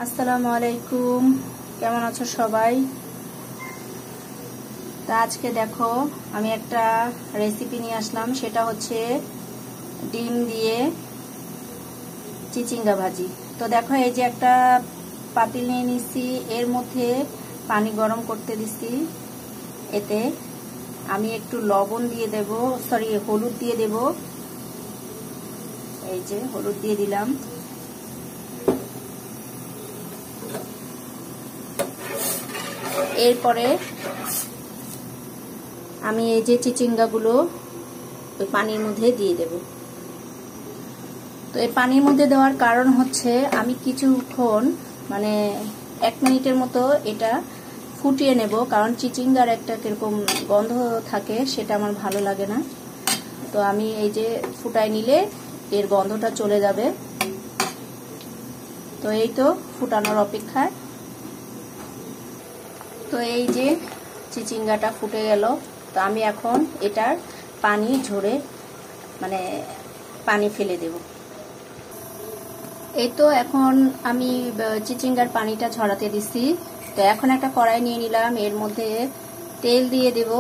আসসালামু আলাইকুম, কেমন আছো সবাই? তা আজকে দেখো আমি একটা রেসিপি নিয়ে আসলাম, সেটা হচ্ছে ডিম দিয়ে চিচিঙ্গা ভাজি। তো দেখো এই যে একটা পাতিল নিয়ে নিচ্ছি, এর মধ্যে পানি গরম করতে দিচ্ছি। এতে আমি একটু লবণ দিয়ে দেব, হলুদ দিয়ে দেব। এই যে হলুদ দিয়ে দিলাম। এরপরে আমি এই যে চিচিঙ্গাগুলো ওই পানির মধ্যে দিয়ে দেব। তো এই পানির মধ্যে দেওয়ার কারণ হচ্ছে আমি কিছুক্ষণ মানে 1 মিনিটের মতো এটা ফুটিয়ে নেব, কারণ চিচিঙ্গার একটা কিরকম গন্ধ থাকে, সেটা আমার ভালো লাগে না। তো আমি এই যে ফুটাই নিলে এর গন্ধটা চলে যাবে। তো এই তো ফুটানোর অপেক্ষায়। তো এই যে চিচিঙ্গাটা ফুটে গেল। তো আমি এখন এটার পানি ঝরে মানে পানি ফেলে দেব। এই তো এখন আমি চিচিঙ্গার পানিটা ঝরাতে দিচ্ছি। তো এখন একটা কড়াই নিয়ে নিলাম, এর মধ্যে তেল দিয়ে দেব।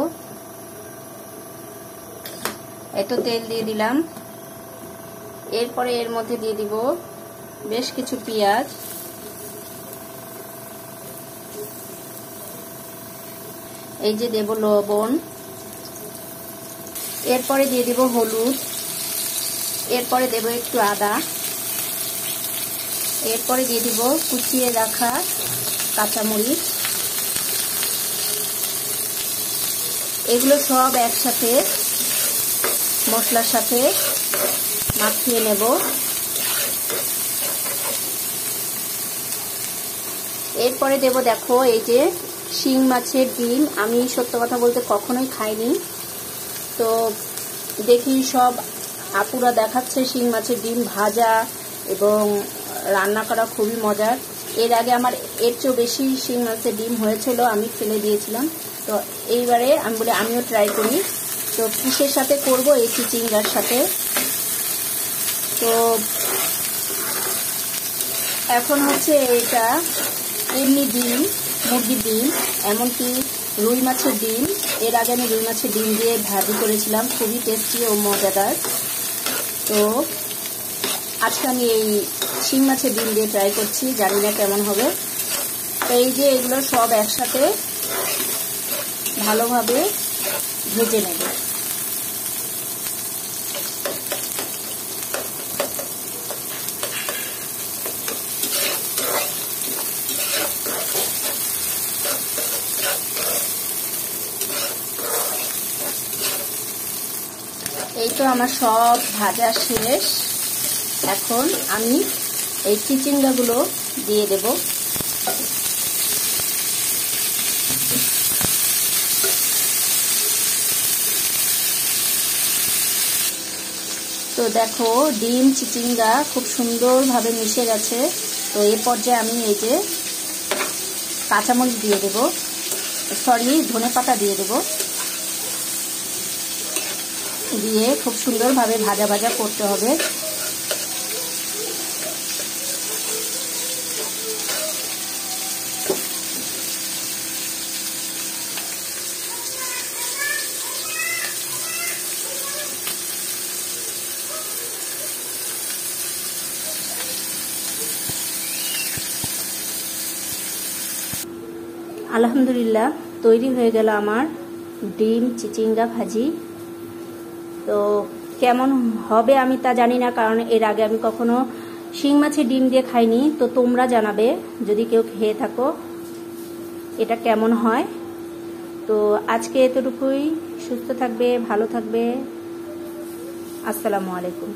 এই তো তেল দিয়ে দিলাম। এরপরে এর মধ্যে দিয়ে দিব বেশ কিছু পেঁয়াজ, এই যে দেব লবণ, এরপরে দিয়ে দিব হলুদ, এরপরে দেব একটু আদা, এরপরে দিয়ে দিব কুচিয়ে রাখা কাঁচামরিচ। এগুলো সব একসাথে মশলার সাথে মাখিয়ে নেব। এরপরে দেব দেখো এই যে শিং মাছের ডিম। আমি সত্য কথা বলতে কখনোই খাইনি, তো দেখি সব আপুরা দেখাচ্ছে শিং মাছের ডিম ভাজা এবং রান্না করা খুবই মজার। এর আগে আমার এর চেয়েও বেশি শিং মাছের ডিম হয়েছিল, আমি ফেলে দিয়েছিলাম। তো এইবারে আমি বলি আমিও ট্রাই করি। তো কিসের সাথে করব? এই চিচিঙ্গার সাথে। তো এখন হচ্ছে এটা এমনি ডিম, মুরগির ডিম, এমনকি রুই মাছের ডিম। এর আগে আমি রুই মাছের ডিম দিয়ে ভাজি করেছিলাম, খুবই টেস্টি ও মজাদার। তো আজকে আমি এই শিং মাছের ডিম দিয়ে ট্রাই করছি, জানি না কেমন হবে। তো এই যে এগুলো সব একসাথে ভালোভাবে ভেজে নেব। এই তো আমার সব ভাজা শেষ। এখন আমি এই চিচিঙ্গাগুলো দিয়ে দেব। তো দেখো ডিম চিচিঙ্গা খুব সুন্দরভাবে মিশে গেছে। তো এই পর্যায়ে আমি এই যে কাঁচামরিচ দিয়ে দেব, ধনেপাতা দিয়ে দেব। দিয়ে খুব সুন্দরভাবে ভাজা ভাজা করতে হবে। আলহামদুলিল্লাহ, তৈরি হয়ে গেল আমার ডিম চিচিঙ্গা ভাজি। তো কেমন হবে আমি তা জানি না, কারণ এর আগে আমি কখনো শিং মাছের ডিম দিয়ে খাইনি। তো তোমরা জানাবে যদি কেউ খেয়ে থাকো এটা কেমন হয়। তো আজকে এতটুকুই। সুস্থ থাকবে, ভালো থাকবে। আসসালামু আলাইকুম।